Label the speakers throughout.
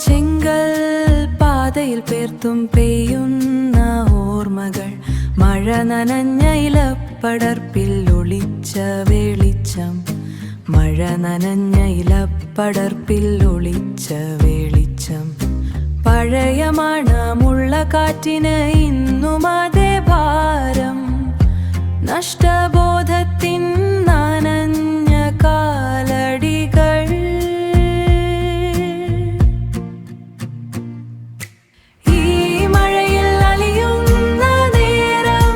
Speaker 1: ചെങ്കൽ പാതയിൽ പേർത്തും പെയ്യുന്ന ഓർമ്മകൾ, മഴ നനഞ്ഞ ഇലപ്പടർപ്പിൽ ഒളിച്ച വെളിച്ചം, മഴ നനഞ്ഞ ഇലപ്പടർപ്പിൽ ഒളിച്ച വെളിച്ചം. പഴയ മണമുള്ള കാറ്റിന് ഇന്നും അതേ ഭാരം, നഷ്ടബോധത്തിൻ നനഞ്ഞ കാലടികൾ. ഈ മഴയിൽ അലിയുന്ന നേരം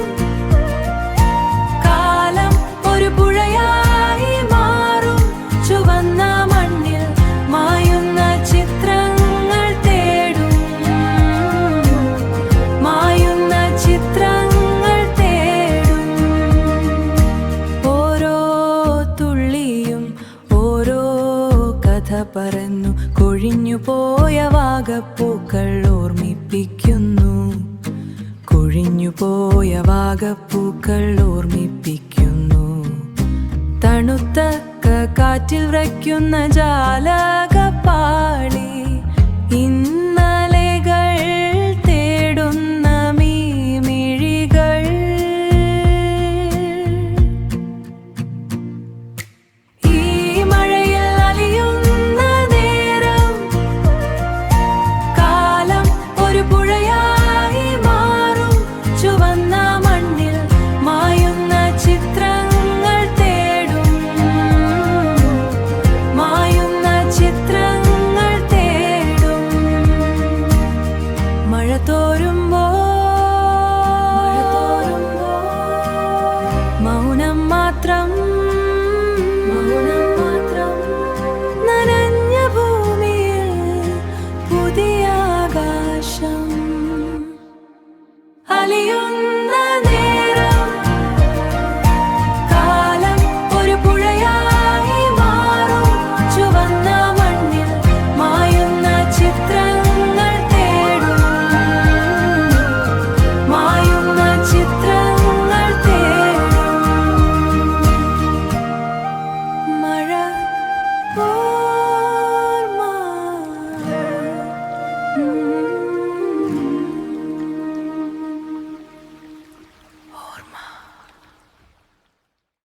Speaker 1: കാലം ഒരു പുഴയായി മാറും. ചുവന്ന മണ്ണിൽ മായുന്ന ചിത്രങ്ങൾ തേടും, മായുന്ന ചിത്രങ്ങൾ തേടും. ഓരോ തുള്ളിയും ഓരോ കഥ പറഞ്ഞു, കൊഴിഞ്ഞുപോയ വാഗപ്പൂക്കൾ ഓർമ്മിപ്പിക്കുന്നു, കൊഴിഞ്ഞുപോയ വാഗപ്പൂക്കൾ ഓർമ്മിപ്പിക്കുന്നു. തണുത്ത കാറ്റിൽ വയ്ക്കുന്ന ജാലകപ്പാളി,